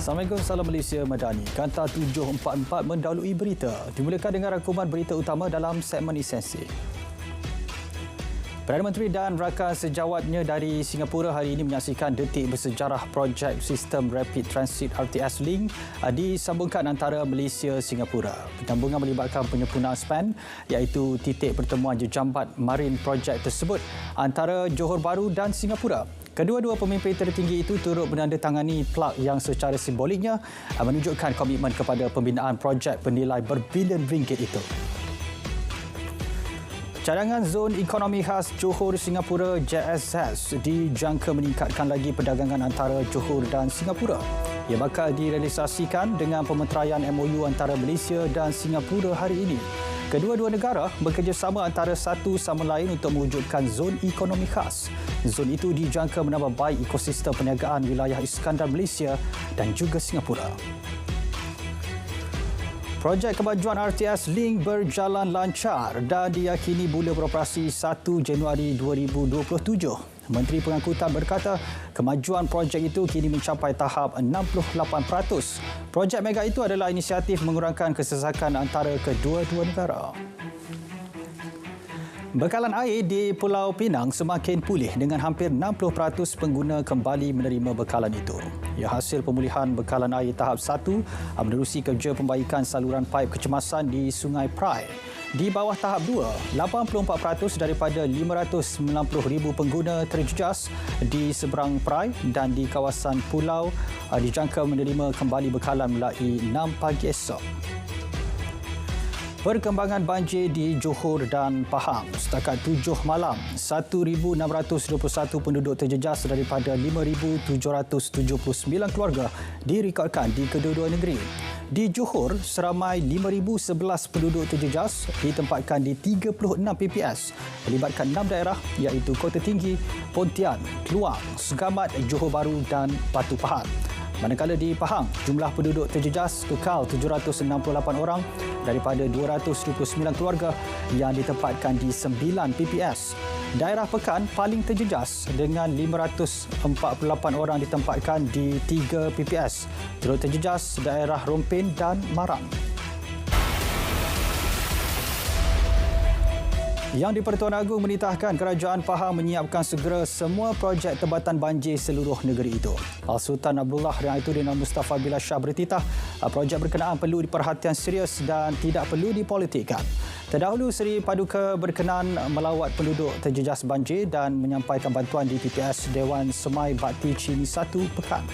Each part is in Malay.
Assalamualaikum, salam Malaysia Madani. Kanta 744 mendahului berita. Dimulakan dengan rangkuman berita utama dalam segmen esensi. Perdana Menteri dan rakan sejawatnya dari Singapura hari ini menyaksikan detik bersejarah projek sistem Rapid Transit RTS Link disambungkan antara Malaysia-Singapura. Penyambungan melibatkan penyempurnaan span iaitu titik pertemuan jejambat marin projek tersebut antara Johor Bahru dan Singapura. Kedua-dua pemimpin tertinggi itu turut menandatangani plak yang secara simboliknya menunjukkan komitmen kepada pembinaan projek bernilai berbilion ringgit itu. Cadangan Zon Ekonomi Khas Johor Singapura JSS dijangka meningkatkan lagi perdagangan antara Johor dan Singapura. Ia bakal direalisasikan dengan pemeteraian MOU antara Malaysia dan Singapura hari ini. Kedua-dua negara bekerjasama antara satu sama lain untuk mewujudkan zon ekonomi khas. Zon itu dijangka menambah baik ekosistem perniagaan wilayah Iskandar Malaysia dan juga Singapura. Projek kemajuan RTS Link berjalan lancar dan diyakini mula beroperasi 1 Januari 2027. Menteri Pengangkutan berkata kemajuan projek itu kini mencapai tahap 68%. Projek mega itu adalah inisiatif mengurangkan kesesakan antara kedua-dua negara. Bekalan air di Pulau Pinang semakin pulih dengan hampir 60% pengguna kembali menerima bekalan itu. Ia hasil pemulihan bekalan air tahap 1 menerusi kerja pembaikan saluran paip kecemasan di Sungai Prai. Di bawah tahap 2, 84% daripada 590,000 pengguna terjejas di seberang Prai dan di kawasan pulau dijangka menerima kembali bekalan mulai 6 pagi esok. Perkembangan banjir di Johor dan Pahang. Setakat 7 malam, 1,621 penduduk terjejas daripada 5,779 keluarga direkodkan di kedua-dua negeri. Di Johor, seramai 5,011 penduduk terjejas ditempatkan di 36 PPS melibatkan 6 daerah iaitu Kota Tinggi, Pontian, Kluang, Segamat, Johor Bahru dan Batu Pahat. Manakala di Pahang, jumlah penduduk terjejas kekal 768 orang daripada 229 keluarga yang ditempatkan di 9 PPS. Daerah Pekan paling terjejas dengan 548 orang ditempatkan di 3 PPS. Turut terjejas daerah Rompin dan Marang. Yang di-Pertuan Agong menitahkan kerajaan Pahang menyiapkan segera semua projek tebatan banjir seluruh negeri itu. Sultan Abdullah Riayatuddin Mustafa Billah Shah bertitah projek berkenaan perlu diperhatian serius dan tidak perlu dipolitikkan. Terdahulu Seri Paduka berkenan melawat penduduk terjejas banjir dan menyampaikan bantuan di PPS Dewan Semai Bakti Cini 1 Pekan.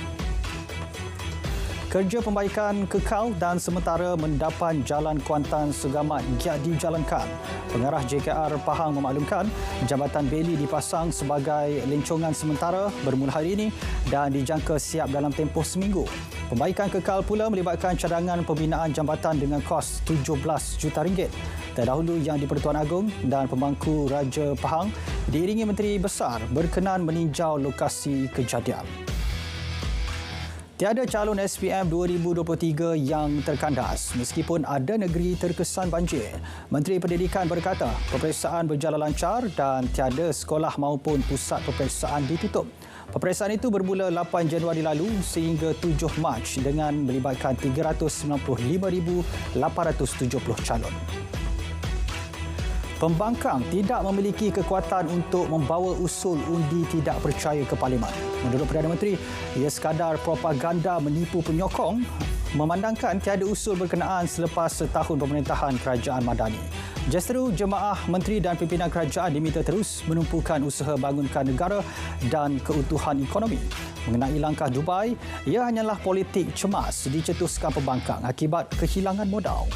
Kerja pembaikan kekal dan sementara mendapan Jalan Kuantan Segamat giat dijalankan. Pengarah JKR Pahang memaklumkan Jambatan Beli dipasang sebagai lencongan sementara bermula hari ini dan dijangka siap dalam tempoh seminggu. Pembaikan kekal pula melibatkan cadangan pembinaan jambatan dengan kos 17 juta ringgit. Terdahulu Yang di-Pertuan Agong dan Pemangku Raja Pahang diiringi Menteri Besar berkenan meninjau lokasi kejadian. Tiada calon SPM 2023 yang terkandas meskipun ada negeri terkesan banjir. Menteri Pendidikan berkata peperiksaan berjalan lancar dan tiada sekolah maupun pusat peperiksaan ditutup. Peperiksaan itu bermula 8 Januari lalu sehingga 7 Mac dengan melibatkan 395,870 calon. Pembangkang tidak memiliki kekuatan untuk membawa usul undi tidak percaya ke Parlimen. Menurut Perdana Menteri, ia sekadar propaganda menipu penyokong memandangkan tiada usul berkenaan selepas setahun pemerintahan Kerajaan Madani. Justeru jemaah menteri dan pimpinan kerajaan diminta terus menumpukan usaha bangunkan negara dan keutuhan ekonomi. Mengenai langkah Dubai, ia hanyalah politik cemas dicetuskan pembangkang akibat kehilangan modal.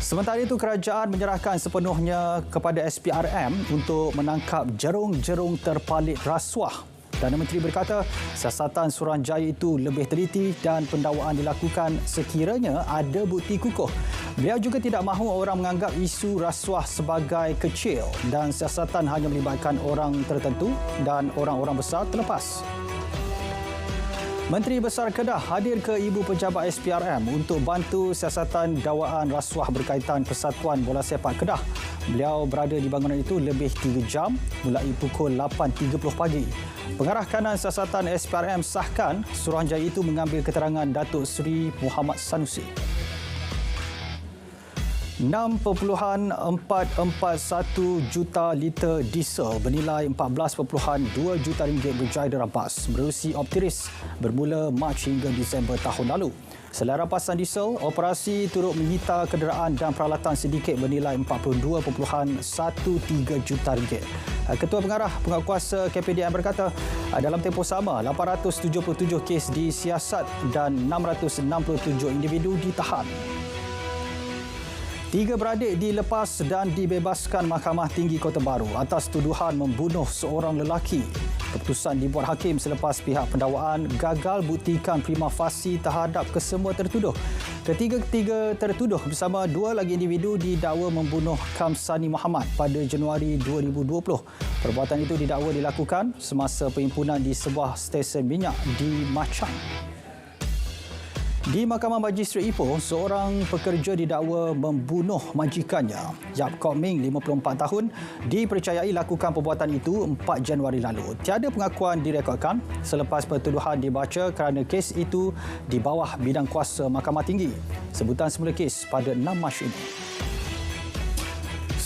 Sementara itu, kerajaan menyerahkan sepenuhnya kepada SPRM untuk menangkap jerung-jerung terpalit rasuah. Perdana Menteri berkata, siasatan Suruhanjaya itu lebih teliti dan pendakwaan dilakukan sekiranya ada bukti kukuh. Beliau juga tidak mahu orang menganggap isu rasuah sebagai kecil dan siasatan hanya melibatkan orang tertentu dan orang-orang besar terlepas. Menteri Besar Kedah hadir ke Ibu Pejabat SPRM untuk bantu siasatan dakwaan rasuah berkaitan Persatuan Bola Sepak Kedah. Beliau berada di bangunan itu lebih 3 jam mulai pukul 8.30 pagi. Pengarah kanan siasatan SPRM sahkan Suruhanjaya itu mengambil keterangan Datuk Seri Muhammad Sanusi. 6.441 juta liter diesel bernilai 14.2 juta ringgit berjaya dirampas menerusi Optiris bermula Mac hingga Disember tahun lalu. Selain rampasan diesel, operasi turut menyita kenderaan dan peralatan sedikit bernilai 42.13 juta ringgit. Ketua Pengarah Penguatkuasa KPDN berkata, dalam tempoh sama, 877 kes disiasat dan 667 individu ditahan. 3 beradik dilepas dan dibebaskan Mahkamah Tinggi Kota Baru atas tuduhan membunuh seorang lelaki. Keputusan dibuat hakim selepas pihak pendakwaan gagal buktikan prima facie terhadap kesemua tertuduh. Ketiga-tiga tertuduh bersama 2 lagi individu didakwa membunuh Kamsani Muhammad pada Januari 2020. Perbuatan itu didakwa dilakukan semasa penghimpunan di sebuah stesen minyak di Machang. Di Mahkamah Majistret Ipoh, seorang pekerja didakwa membunuh majikannya. Yap Kok Ming, 54 tahun, dipercayai lakukan perbuatan itu 4 Januari lalu. Tiada pengakuan direkodkan selepas pertuduhan dibaca kerana kes itu di bawah bidang kuasa Mahkamah Tinggi. Sebutan semula kes pada 6 Mac ini.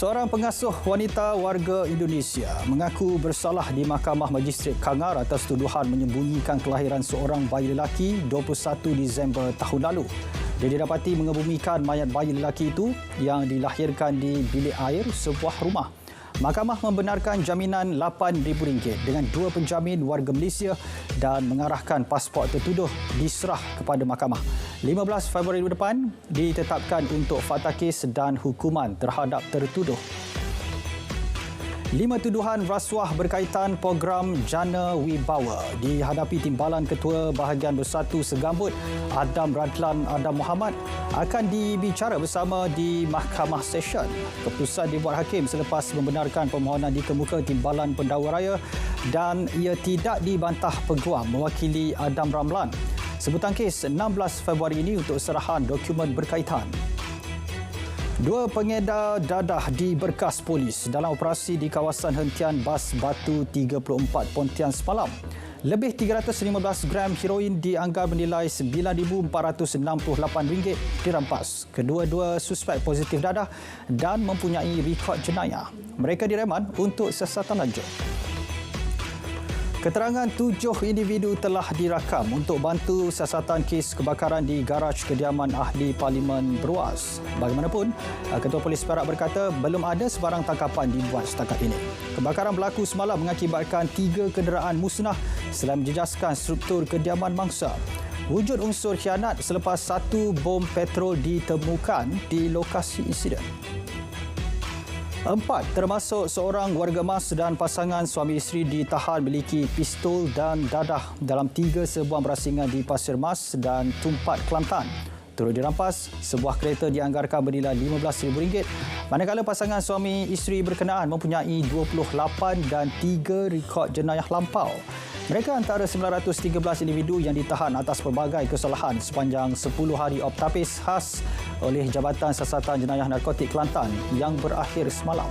Seorang pengasuh wanita warga Indonesia mengaku bersalah di Mahkamah Majistret Kangar atas tuduhan menyembunyikan kelahiran seorang bayi lelaki 21 Disember tahun lalu. Dia didapati mengebumikan mayat bayi lelaki itu yang dilahirkan di bilik air sebuah rumah. Mahkamah membenarkan jaminan RM8,000 dengan 2 penjamin warga Malaysia dan mengarahkan pasport tertuduh diserah kepada mahkamah. 15 Februari depan ditetapkan untuk fakta kes dan hukuman terhadap tertuduh. 5 tuduhan rasuah berkaitan program Jana Wibawa dihadapi Timbalan Ketua Bahagian Bersatu Segambut Adam Radlan Adam Muhammad akan dibicara bersama di Mahkamah Session. Keputusan dibuat hakim selepas membenarkan permohonan dikemuka Timbalan Pendakwa Raya dan ia tidak dibantah peguam mewakili Adam Ramlan. Sebutan kes 16 Februari ini untuk serahan dokumen berkaitan. 2 pengedar dadah diberkas polis dalam operasi di kawasan hentian bas Batu 34 Pontian semalam. Lebih 315 gram heroin dianggar bernilai RM9,468 dirampas. Kedua-dua suspek positif dadah dan mempunyai rekod jenayah. Mereka direman untuk siasatan lanjut. Keterangan 7 individu telah dirakam untuk bantu siasatan kes kebakaran di garaj kediaman Ahli Parlimen Beruas. Bagaimanapun, Ketua Polis Perak berkata belum ada sebarang tangkapan dibuat setakat ini. Kebakaran berlaku semalam mengakibatkan 3 kenderaan musnah selain menjejaskan struktur kediaman mangsa. Wujud unsur khianat selepas 1 bom petrol ditemukan di lokasi insiden. 4 termasuk seorang warga emas dan pasangan suami isteri ditahan memiliki pistol dan dadah dalam 3 serbuan berasingan di Pasir Mas dan Tumpat, Kelantan. Turut dirampas, sebuah kereta dianggarkan bernilai RM15,000, manakala pasangan suami isteri berkenaan mempunyai 28 dan 3 rekod jenayah lampau. Mereka antara 913 individu yang ditahan atas pelbagai kesalahan sepanjang 10 hari optapis khas oleh Jabatan Siasatan Jenayah Narkotik Kelantan yang berakhir semalam.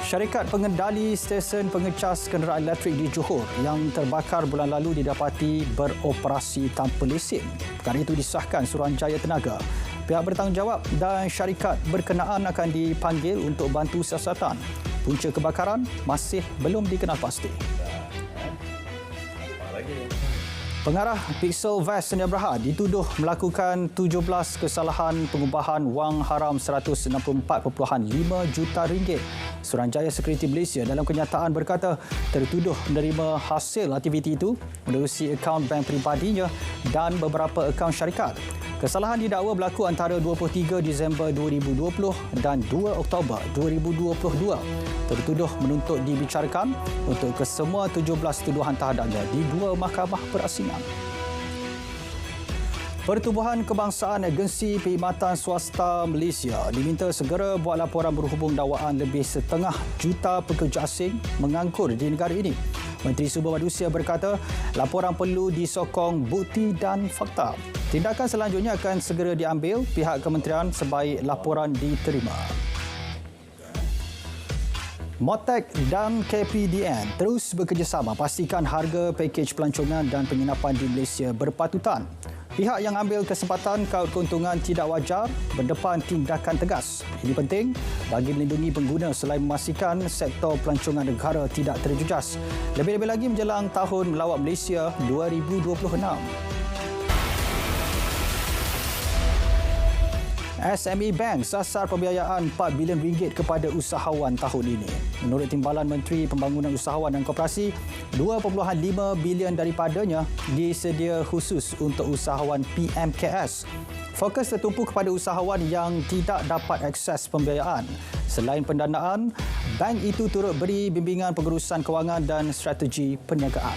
Syarikat pengendali stesen pengecas kenderaan elektrik di Johor yang terbakar bulan lalu didapati beroperasi tanpa lesen. Perkara itu disahkan Suruhanjaya Tenaga. Pihak bertanggungjawab dan syarikat berkenaan akan dipanggil untuk bantu siasatan. Punca kebakaran masih belum dikenal pasti. Pengarah Pixel Vest Sdn Bhd dituduh melakukan 17 kesalahan pengubahan wang haram RM164.5 juta. Suruhanjaya Sekuriti Malaysia dalam kenyataan berkata tertuduh menerima hasil aktiviti itu menerusi akaun bank peribadinya dan beberapa akaun syarikat. Kesalahan didakwa berlaku antara 23 Disember 2020 dan 2 Oktober 2022. Tertuduh menuntut dibicarakan untuk kesemua 17 tuduhan terhadapnya di 2 mahkamah berasingan. Pertubuhan Kebangsaan Agensi Perkhidmatan Swasta Malaysia diminta segera buat laporan berhubung dakwaan lebih 1/2 juta pekerja asing menganggur di negara ini. Menteri Sumber Manusia berkata, laporan perlu disokong bukti dan fakta. Tindakan selanjutnya akan segera diambil pihak kementerian sebaik laporan diterima. Motek dan KPDN terus bekerjasama pastikan harga pakej pelancongan dan penginapan di Malaysia berpatutan. Pihak yang ambil kesempatan kaut keuntungan tidak wajar berdepan tindakan tegas. Ini penting bagi melindungi pengguna selain memastikan sektor pelancongan negara tidak terjejas. Lebih-lebih lagi menjelang Tahun Melawat Malaysia 2026. SME Bank sasar pembiayaan RM4 bilion kepada usahawan tahun ini. Menurut Timbalan Menteri Pembangunan Usahawan dan Koperasi, 2.5 bilion daripadanya disedia khusus untuk usahawan PMKS. Fokus tertumpu kepada usahawan yang tidak dapat akses pembiayaan. Selain pendanaan, bank itu turut beri bimbingan pengurusan kewangan dan strategi perniagaan.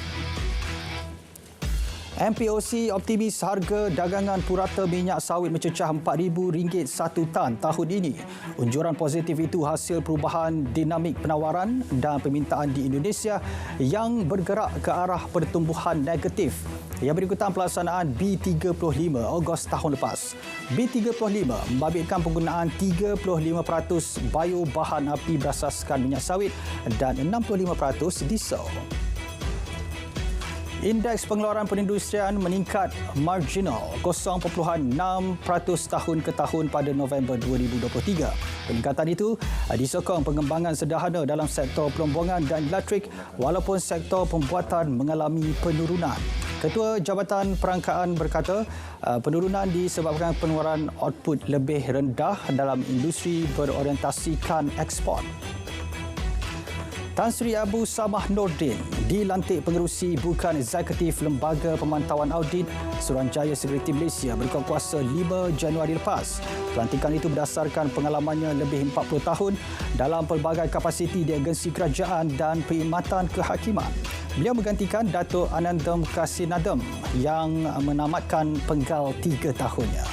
MPOC optimis harga dagangan purata minyak sawit mencecah RM4,000 satu tan tahun ini. Unjuran positif itu hasil perubahan dinamik penawaran dan permintaan di Indonesia yang bergerak ke arah pertumbuhan negatif yang berikutan pelaksanaan B35 Ogos tahun lepas. B35 membabitkan penggunaan 35% biobahan api berasaskan minyak sawit dan 65% diesel. Indeks pengeluaran perindustrian meningkat marginal 0.6% tahun ke tahun pada November 2023. Peningkatan itu disokong pengembangan sederhana dalam sektor perombongan dan elektrik walaupun sektor pembuatan mengalami penurunan. Ketua Jabatan Perangkaan berkata penurunan disebabkan pengeluaran output lebih rendah dalam industri berorientasikan ekspor. Tan Sri Abu Samah Nordin dilantik pengerusi bukan eksekutif Lembaga Pemantauan Audit Suruhanjaya Sekuriti Malaysia berkuat kuasa 5 Januari lepas. Pelantikan itu berdasarkan pengalamannya lebih 40 tahun dalam pelbagai kapasiti di agensi kerajaan dan perkhidmatan kehakiman. Beliau menggantikan Datuk Anandam Kasinadam yang menamatkan penggal 3 tahunnya.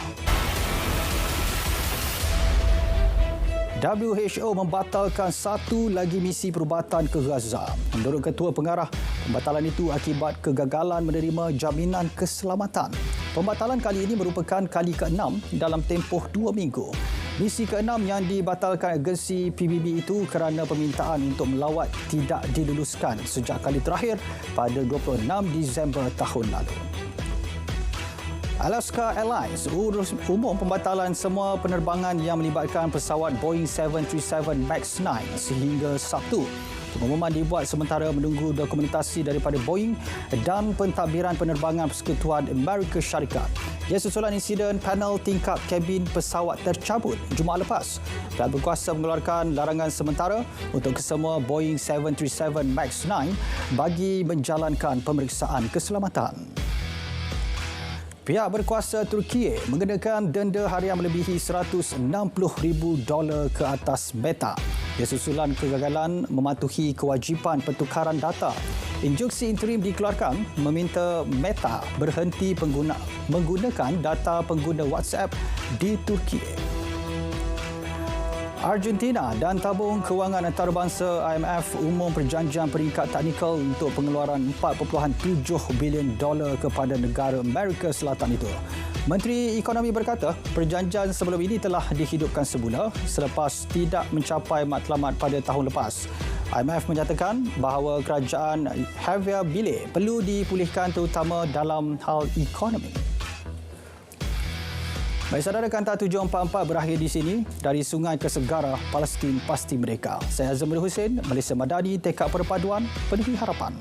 WHO membatalkan satu lagi misi perubatan ke Gaza. Menurut Ketua Pengarah, pembatalan itu akibat kegagalan menerima jaminan keselamatan. Pembatalan kali ini merupakan kali ke-6 dalam tempoh 2 minggu. Misi ke-6 yang dibatalkan agensi PBB itu kerana permintaan untuk melawat tidak diluluskan sejak kali terakhir pada 26 Disember tahun lalu. Alaska Airlines urus umum pembatalan semua penerbangan yang melibatkan pesawat Boeing 737 MAX 9 sehingga Sabtu. Pengumuman dibuat sementara menunggu dokumentasi daripada Boeing dan pentadbiran penerbangan Persekutuan Amerika Syarikat. Ia susulan insiden panel tingkap kabin pesawat tercabut Jumaat lepas. Pihak berkuasa mengeluarkan larangan sementara untuk kesemua Boeing 737 MAX 9 bagi menjalankan pemeriksaan keselamatan. Pihak berkuasa Turki mengenakan denda harian melebihi $160,000 ke atas Meta. Ia susulan kegagalan mematuhi kewajipan pertukaran data. Instruksi interim dikeluarkan meminta Meta berhenti menggunakan data pengguna WhatsApp di Turki. Argentina dan Tabung Kewangan Antarabangsa IMF umum perjanjian peringkat teknikal untuk pengeluaran $4.7 bilion kepada negara Amerika Selatan itu. Menteri Ekonomi berkata perjanjian sebelum ini telah dihidupkan semula selepas tidak mencapai matlamat pada tahun lepas. IMF menyatakan bahawa kerajaan Javier Milei perlu dipulihkan terutama dalam hal ekonomi. Baik saudara, Kanta 744 berakhir di sini. Dari sungai ke segara, Palestin pasti merdeka. Saya Azamul Hussein, Malaysia Madani, tekad perpaduan, penuhi harapan.